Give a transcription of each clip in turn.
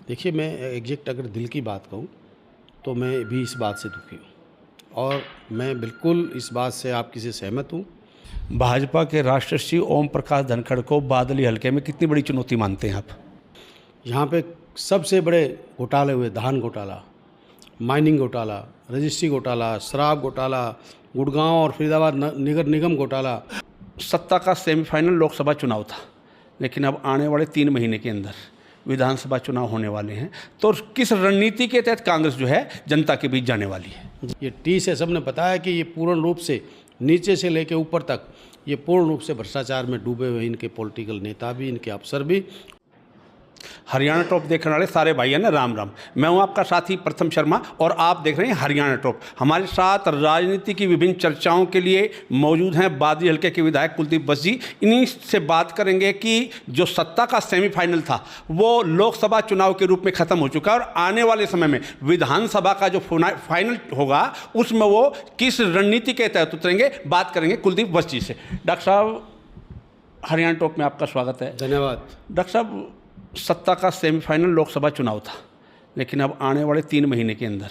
देखिए, मैं एग्जैक्ट अगर दिल की बात कहूँ तो मैं भी इस बात से दुखी हूँ और मैं बिल्कुल इस बात से आपकी से सहमत हूँ। भाजपा के राष्ट्रीय ओम प्रकाश धनखड़ को बादली हलके में कितनी बड़ी चुनौती मानते हैं आप? यहाँ पे सबसे बड़े घोटाले हुए, धान घोटाला, माइनिंग घोटाला, रजिस्ट्री घोटाला, शराब घोटाला, गुड़गांव और फरीदाबाद नगर निगम घोटाला। सत्ता का सेमीफाइनल लोकसभा चुनाव था, लेकिन अब आने वाले 3 महीने के अंदर विधानसभा चुनाव होने वाले हैं, तो किस रणनीति के तहत कांग्रेस जो है जनता के बीच जाने वाली है? ये टी से सबने बताया कि ये पूर्ण रूप से नीचे से लेकर ऊपर तक ये पूर्ण रूप से भ्रष्टाचार में डूबे हुए इनके पॉलिटिकल नेता भी, इनके अफसर भी। हरियाणा टॉप देखने वाले सारे भाइयों ने राम राम। मैं हूं आपका साथी प्रथम शर्मा और आप देख रहे हैं हरियाणा टॉप। हमारे साथ राजनीति की विभिन्न चर्चाओं के लिए मौजूद हैं बादली हलके के विधायक कुलदीप बस जी। इन्हीं से बात करेंगे कि जो सत्ता का सेमीफाइनल था वो लोकसभा चुनाव के रूप में ख़त्म हो चुका है और आने वाले समय में विधानसभा का जो फाइनल होगा उसमें वो किस रणनीति के तहत उतरेंगे, बात करेंगे कुलदीप बस जी से। डॉक्टर साहब, हरियाणा टॉप में आपका स्वागत है। धन्यवाद। डॉक्टर साहब, सत्ता का सेमीफाइनल लोकसभा चुनाव था, लेकिन अब आने वाले 3 महीने के अंदर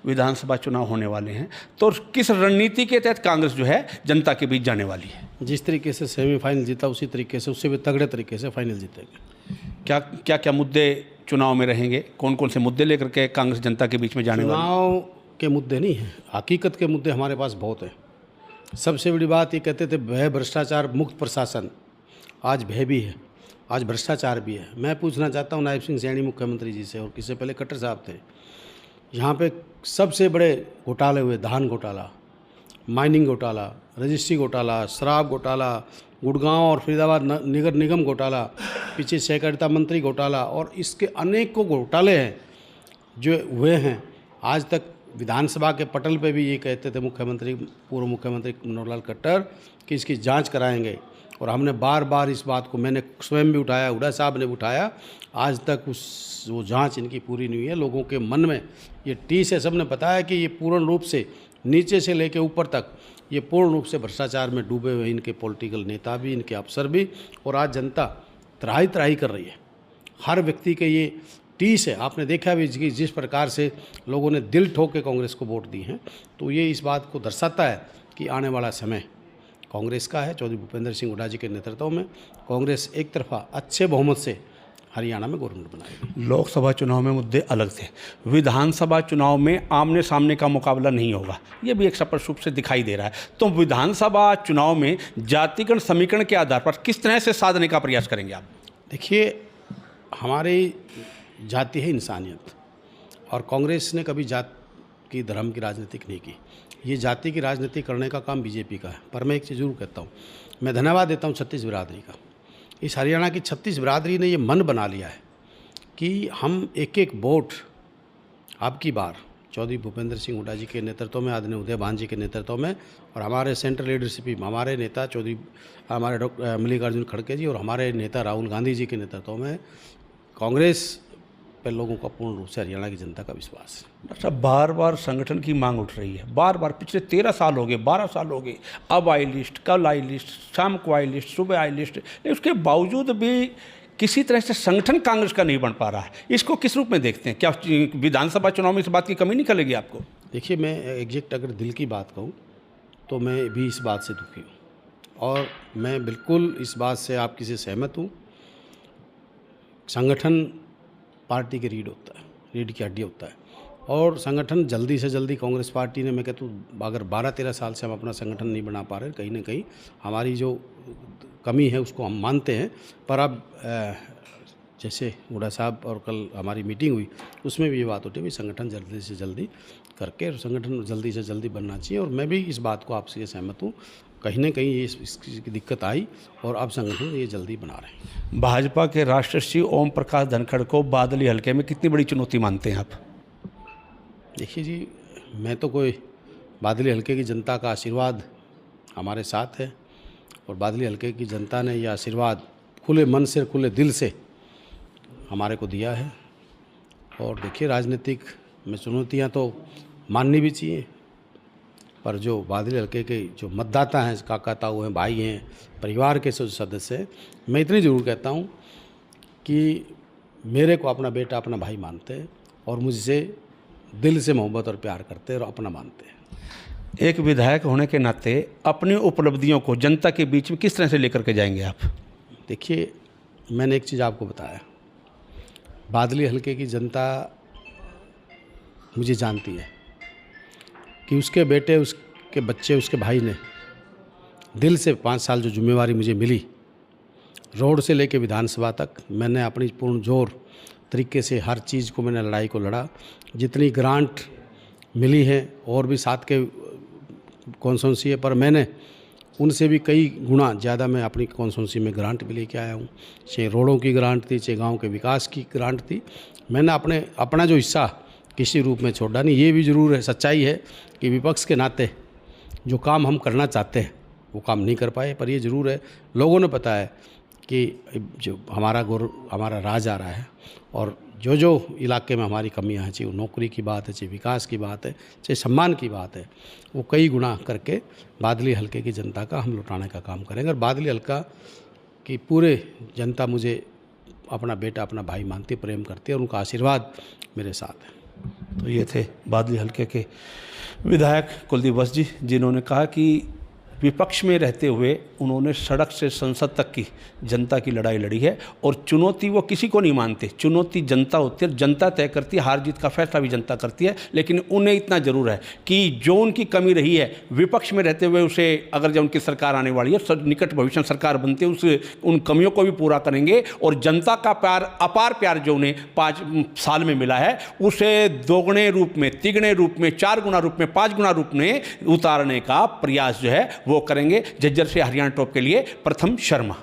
विधानसभा चुनाव होने वाले हैं, तो किस रणनीति के तहत कांग्रेस जो है जनता के बीच जाने वाली है? जिस तरीके से सेमीफाइनल जीता उसी तरीके से, उससे भी तगड़े तरीके से फाइनल जीतेंगे। क्या मुद्दे चुनाव में रहेंगे? कौन कौन से मुद्दे लेकर के कांग्रेस जनता के बीच में जाने वाली है? चुनाव के मुद्दे नहीं हैं, हकीकत के मुद्दे हमारे पास बहुत हैं। सबसे बड़ी बात ये कहते थे भय भ्रष्टाचार मुक्त प्रशासन, आज भय भी है, आज भ्रष्टाचार भी है। मैं पूछना चाहता हूँ नायब सिंह सैनी मुख्यमंत्री जी से, और किससे पहले खट्टर साहब थे, यहाँ पे सबसे बड़े घोटाले हुए, धान घोटाला, माइनिंग घोटाला, रजिस्ट्री घोटाला, शराब घोटाला, गुड़गांव और फरीदाबाद नगर निगम घोटाला, पीछे सहकारिता मंत्री घोटाला, और इसके अनेकों घोटाले हैं जो हुए हैं। आज तक विधानसभा के पटल पे भी ये कहते थे मुख्यमंत्री, पूर्व मुख्यमंत्री मनोहर लाल खट्टर, कि इसकी जांच कराएंगे, और हमने बार बार इस बात को, मैंने स्वयं भी उठाया, हुड्डा साहब ने भी उठाया, आज तक वो जांच इनकी पूरी नहीं हुई है। लोगों के मन में ये टी से सबने बताया कि ये पूर्ण रूप से नीचे से लेकर ऊपर तक ये पूर्ण रूप से भ्रष्टाचार में डूबे हुए इनके पॉलिटिकल नेता भी, इनके अफसर भी, और आज जनता त्राही त्राही कर रही है। हर व्यक्ति के ये टीस है। आपने देखा भी कि जिस प्रकार से लोगों ने दिल ठोक के कांग्रेस को वोट दी हैं, तो ये इस बात को दर्शाता है कि आने वाला समय कांग्रेस का है। चौधरी भूपेंद्र सिंह हुड्डा जी के नेतृत्व में कांग्रेस एक तरफा अच्छे बहुमत से हरियाणा में गवर्नमेंट बनाएगी। लोकसभा चुनाव में मुद्दे अलग थे, विधानसभा चुनाव में आमने सामने का मुकाबला नहीं होगा, ये भी एक स्पष्ट रूप से दिखाई दे रहा है। तो विधानसभा चुनाव में जातिगण समीकरण के आधार पर किस तरह से साधने का प्रयास करेंगे आप? देखिए, हमारी जाति है इंसानियत, और कांग्रेस ने कभी जात की, धर्म की राजनीति नहीं की। ये जाति की राजनीति करने का काम बीजेपी का है। पर मैं एक चीज़ जरूर कहता हूँ, मैं धन्यवाद देता हूँ 36 बिरादरी का। इस हरियाणा की 36 बिरादरी ने ये मन बना लिया है कि हम एक एक वोट अब की बार चौधरी भूपेंद्र सिंह हुड्डा जी के नेतृत्व में, आदरणीय उदय भान जी के नेतृत्व में, और हमारे सेंट्रल लीडरशिप, हमारे नेता चौधरी, हमारे डॉक्टर मल्लिकार्जुन खड़गे जी और हमारे नेता राहुल गांधी जी के नेतृत्व में कांग्रेस पर लोगों का पूर्ण रूप से हरियाणा की जनता का विश्वास है। अच्छा, बार बार संगठन की मांग उठ रही है, बार बार पिछले 13 साल हो गए, 12 साल हो गए, अब आई लिस्ट, कल आई लिस्ट, शाम को आई लिस्ट, सुबह आई लिस्ट, लेकिन उसके बावजूद भी किसी तरह से संगठन कांग्रेस का नहीं बन पा रहा है। इसको किस रूप में देखते हैं? क्या विधानसभा चुनाव में इस बात की कमी निकलेगी आपको? देखिए, मैं एग्जैक्ट अगर दिल की बात कहूँ तो मैं भी इस बात से दुखी हूँ और मैं बिल्कुल इस बात से आपकी से सहमत हूँ। संगठन पार्टी की रीढ़ होता है, रीढ़ की हड्डी होता है, और संगठन जल्दी से जल्दी कांग्रेस पार्टी ने, मैं कहता हूँ अगर 12-13 साल से हम अपना संगठन नहीं बना पा रहे, कहीं ना कहीं हमारी जो कमी है उसको हम मानते हैं। पर अब जैसे हुड्डा साहब और कल हमारी मीटिंग हुई, उसमें भी ये बात उठी भी संगठन जल्दी से जल्दी करके, संगठन जल्दी से जल्दी बनना चाहिए, और मैं भी इस बात को आपसे सहमत हूँ। कहीं ना कहीं ये इसकी दिक्कत आई और अब संगठन ये जल्दी बना रहे हैं। भाजपा के राष्ट्रीय ओम प्रकाश धनखड़ को बादली हलके में कितनी बड़ी चुनौती मानते हैं आप? देखिए जी, मैं तो कोई, बादली हलके की जनता का आशीर्वाद हमारे साथ है, और बादली हलके की जनता ने यह आशीर्वाद खुले मन से, खुले दिल से हमारे को दिया है। और देखिए, राजनीतिक में चुनौतियाँ तो माननी भी चाहिए, पर जो बादली हलके के जो मतदाता हैं, काका ताऊ हैं, भाई हैं, परिवार के सदस्य हैं, मैं इतनी ज़रूर कहता हूँ कि मेरे को अपना बेटा अपना भाई मानते हैं और मुझसे दिल से मोहब्बत और प्यार करते हैं और अपना मानते हैं। एक विधायक होने के नाते अपनी उपलब्धियों को जनता के बीच में किस तरह से लेकर के जाएंगे आप? देखिए, मैंने एक चीज़ आपको बताया, बादली हलके की जनता मुझे जानती है कि उसके बेटे, उसके बच्चे, उसके भाई ने दिल से 5 साल जो जिम्मेवारी मुझे मिली, रोड से लेके विधानसभा तक मैंने अपनी पूर्ण जोर तरीके से हर चीज़ को मैंने लड़ाई को लड़ा। जितनी ग्रांट मिली है और भी साथ के कॉन्स्टिट्यूंसी है, पर मैंने उनसे भी कई गुना ज़्यादा मैं अपनी कॉन्स्टिट्यूंसी में ग्रांट भी लेके आया हूँ। चाहे रोडों की ग्रांट थी, चाहे गांव के विकास की ग्रांट थी, मैंने अपना जो हिस्सा किसी रूप में छोड़ा नहीं। ये भी ज़रूर है, सच्चाई है कि विपक्ष के नाते जो काम हम करना चाहते हैं वो काम नहीं कर पाए, पर ये ज़रूर है, लोगों ने पता है कि जो हमारा राज आ रहा है और जो जो इलाके में हमारी कमियां हैं, चाहे वो नौकरी की बात है, चाहे विकास की बात है, चाहे सम्मान की बात है, वो कई गुना करके बादली हलके की जनता का हम लौटाने का काम करेंगे। और बादली हलका की पूरे जनता मुझे अपना बेटा अपना भाई मानती, प्रेम करती है और उनका आशीर्वाद मेरे साथ है। तो ये थे बादली हलके के विधायक कुलदीप वत्स जी, जिन्होंने कहा कि विपक्ष में रहते हुए उन्होंने सड़क से संसद तक की जनता की लड़ाई लड़ी है और चुनौती वो किसी को नहीं मानते, चुनौती जनता होती है, जनता तय करती है, हार जीत का फैसला भी जनता करती है। लेकिन उन्हें इतना ज़रूर है कि जो उनकी कमी रही है विपक्ष में रहते हुए, उसे अगर जब उनकी सरकार आने वाली है, निकट भविष्य में सरकार बनती है, उन कमियों को भी पूरा करेंगे और जनता का प्यार, अपार प्यार जो उन्हें 5 साल में मिला है, उसे दोगुने रूप में, तिगुने रूप में, 4 गुना रूप में, 5 गुना रूप में उतारने का प्रयास जो है वो करेंगे। झज्जर से हरियाणा टॉप के लिए प्रथम शर्मा।